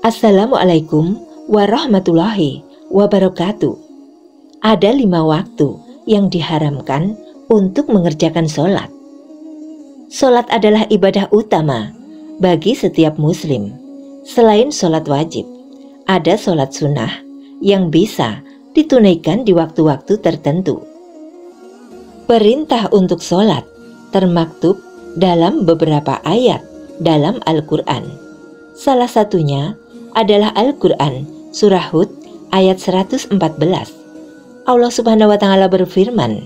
Assalamualaikum warahmatullahi wabarakatuh. Ada 5 waktu yang diharamkan untuk mengerjakan sholat. Sholat adalah ibadah utama bagi setiap muslim. Selain sholat wajib, ada sholat sunnah yang bisa ditunaikan di waktu-waktu tertentu. Perintah untuk sholat termaktub dalam beberapa ayat dalam Al-Quran. Salah satunya adalah Al-Quran Surah Hud ayat 114. Allah Subhanahu wa Ta'ala berfirman,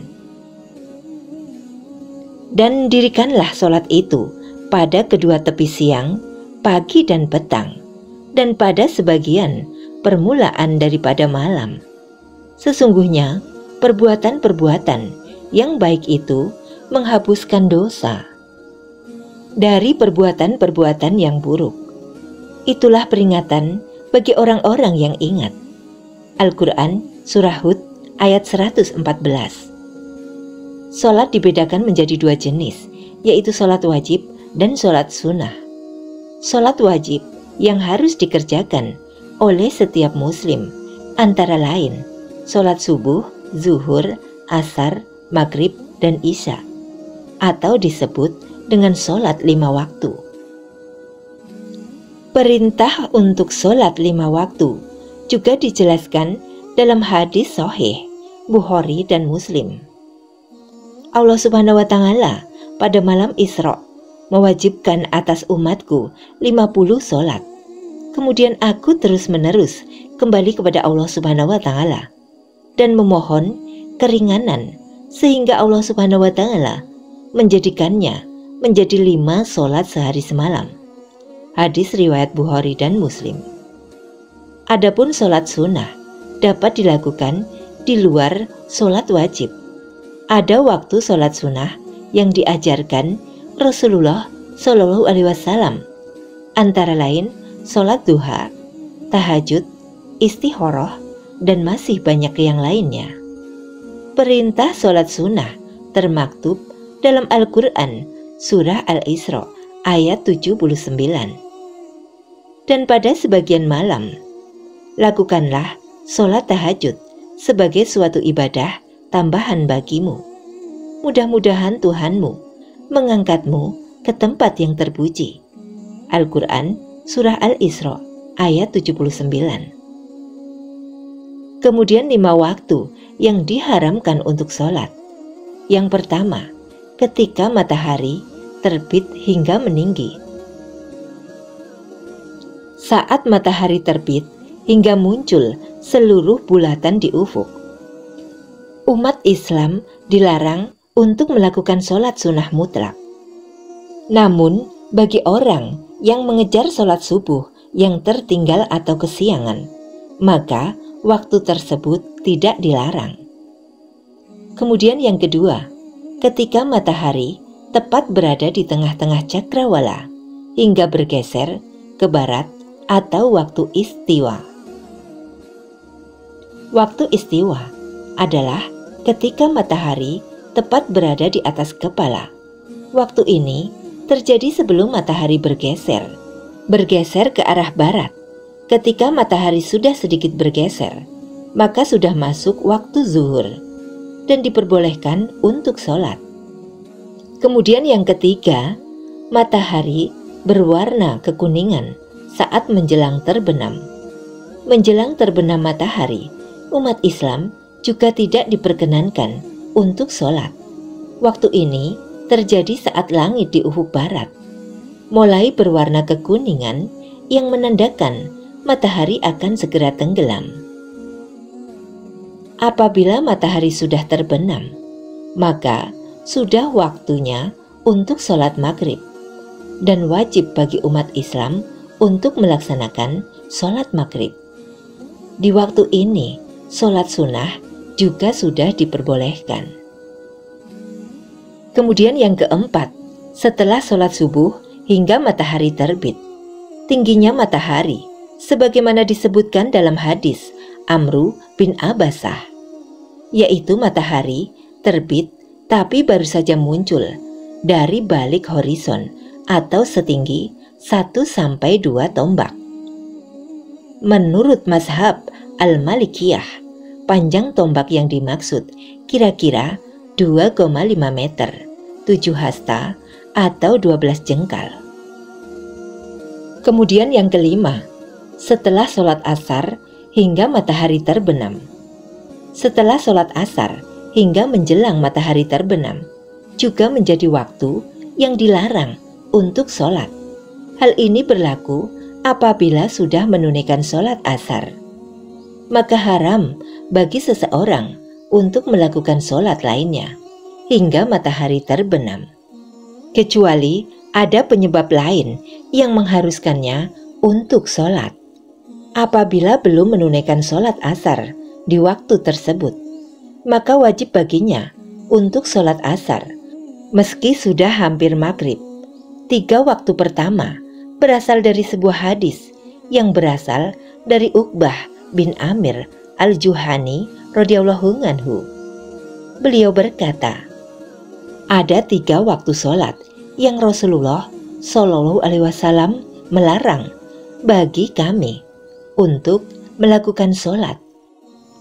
"Dan dirikanlah sholat itu pada kedua tepi siang, pagi dan petang, dan pada sebagian permulaan daripada malam. Sesungguhnya perbuatan-perbuatan yang baik itu menghapuskan dosa dari perbuatan-perbuatan yang buruk. Itulah peringatan bagi orang-orang yang ingat." Al-Quran Surah Hud ayat 114. Sholat dibedakan menjadi 2 jenis, yaitu sholat wajib dan sholat sunnah. Sholat wajib yang harus dikerjakan oleh setiap muslim antara lain sholat subuh, zuhur, asar, maghrib, dan isya, atau disebut dengan sholat 5 waktu. Perintah untuk sholat 5 waktu juga dijelaskan dalam hadis sahih Bukhari dan Muslim. Allah Subhanahu wa Ta'ala pada malam Isra mewajibkan atas umatku 50 sholat. Kemudian aku terus-menerus kembali kepada Allah Subhanahu wa Ta'ala dan memohon keringanan sehingga Allah Subhanahu wa Ta'ala menjadikannya menjadi 5 sholat sehari semalam. Hadis riwayat Bukhari dan Muslim. Adapun sholat sunnah dapat dilakukan di luar sholat wajib. Ada waktu sholat sunnah yang diajarkan Rasulullah Shallallahu Alaihi Wasallam, antara lain sholat duha, tahajud, istikharah, dan masih banyak yang lainnya. Perintah sholat sunnah termaktub dalam Al-Quran Surah Al-Isra ayat 79. Dan pada sebagian malam, lakukanlah sholat tahajud sebagai suatu ibadah tambahan bagimu. Mudah-mudahan Tuhanmu mengangkatmu ke tempat yang terpuji. Al-Quran Surah Al-Isra ayat 79. Kemudian 5 waktu yang diharamkan untuk sholat. Yang pertama, ketika matahari terbit hingga meninggi. Saat matahari terbit hingga muncul seluruh bulatan di ufuk, umat Islam dilarang untuk melakukan sholat sunnah mutlak. Namun, bagi orang yang mengejar sholat subuh yang tertinggal atau kesiangan, maka waktu tersebut tidak dilarang. Kemudian yang kedua, ketika matahari tepat berada di tengah-tengah cakrawala hingga bergeser ke barat atau waktu istiwa. Waktu istiwa adalah ketika matahari tepat berada di atas kepala. Waktu ini terjadi sebelum matahari bergeser ke arah barat. Ketika matahari sudah sedikit bergeser, maka sudah masuk waktu zuhur dan diperbolehkan untuk sholat. Kemudian yang ketiga, matahari berwarna kekuningan saat menjelang terbenam. Menjelang terbenam matahari, umat Islam juga tidak diperkenankan untuk sholat. Waktu ini terjadi saat langit di ufuk barat mulai berwarna kekuningan yang menandakan matahari akan segera tenggelam. Apabila matahari sudah terbenam, maka sudah waktunya untuk sholat maghrib, dan wajib bagi umat Islam untuk melaksanakan sholat maghrib. Di waktu ini, sholat sunnah juga sudah diperbolehkan. Kemudian yang keempat, setelah sholat subuh hingga matahari terbit. Tingginya matahari, sebagaimana disebutkan dalam hadis Amru bin Abasah, yaitu matahari terbit tapi baru saja muncul dari balik horizon atau setinggi 1-2 tombak. Menurut mazhab Al-Malikiyah, panjang tombak yang dimaksud kira-kira 2,5 meter, 7 hasta atau 12 jengkal. Kemudian yang kelima, setelah sholat asar hingga matahari terbenam. Setelah sholat asar hingga menjelang matahari terbenam juga menjadi waktu yang dilarang untuk sholat. Hal ini berlaku apabila sudah menunaikan sholat asar. Maka haram bagi seseorang untuk melakukan sholat lainnya hingga matahari terbenam, kecuali ada penyebab lain yang mengharuskannya untuk sholat. Apabila belum menunaikan sholat asar di waktu tersebut, maka wajib baginya untuk sholat asar meski sudah hampir maghrib. 3 waktu pertama berasal dari sebuah hadis yang berasal dari Uqbah bin Amir Al-Juhani radhiyallahu anhu. Beliau berkata, ada 3 waktu sholat yang Rasulullah Shallallahu Alaihi Wasallam melarang bagi kami untuk melakukan sholat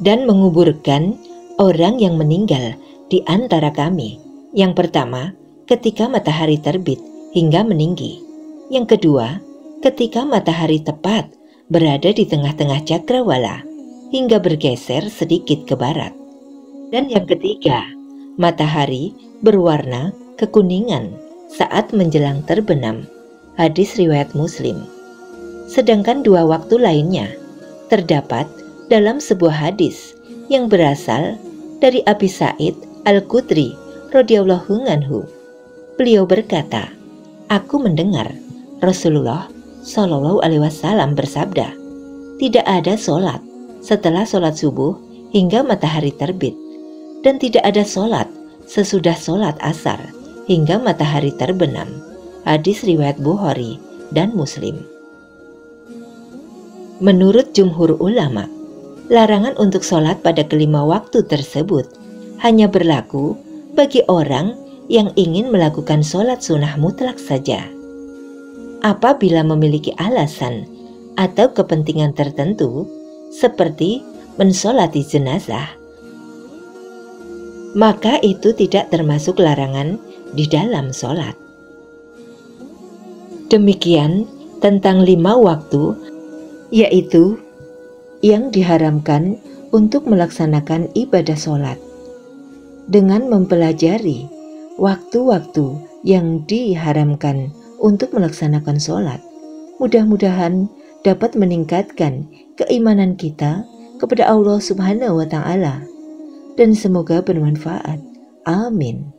dan menguburkan orang yang meninggal di antara kami. Yang pertama, ketika matahari terbit hingga meninggi. Yang kedua, ketika matahari tepat berada di tengah-tengah cakrawala hingga bergeser sedikit ke barat. Dan yang ketiga, matahari berwarna kekuningan saat menjelang terbenam. Hadis riwayat Muslim. Sedangkan 2 waktu lainnya terdapat dalam sebuah hadis yang berasal dari Abi Sa'id Al-Khudri radhiyallahu anhu. Beliau berkata, aku mendengar Rasulullah Shallallahu Alaihi Wasallam bersabda, tidak ada sholat setelah sholat subuh hingga matahari terbit, dan tidak ada sholat sesudah sholat asar hingga matahari terbenam. Hadis riwayat Bukhari dan Muslim. Menurut jumhur ulama, larangan untuk sholat pada kelima waktu tersebut hanya berlaku bagi orang yang ingin melakukan sholat sunnah mutlak saja. Apabila memiliki alasan atau kepentingan tertentu seperti mensolati jenazah, maka itu tidak termasuk larangan di dalam sholat. Demikian tentang 5 waktu, yaitu yang diharamkan untuk melaksanakan ibadah sholat. Dengan mempelajari waktu-waktu yang diharamkan untuk melaksanakan sholat, mudah-mudahan dapat meningkatkan keimanan kita kepada Allah Subhanahu wa Ta'ala, dan semoga bermanfaat. Amin.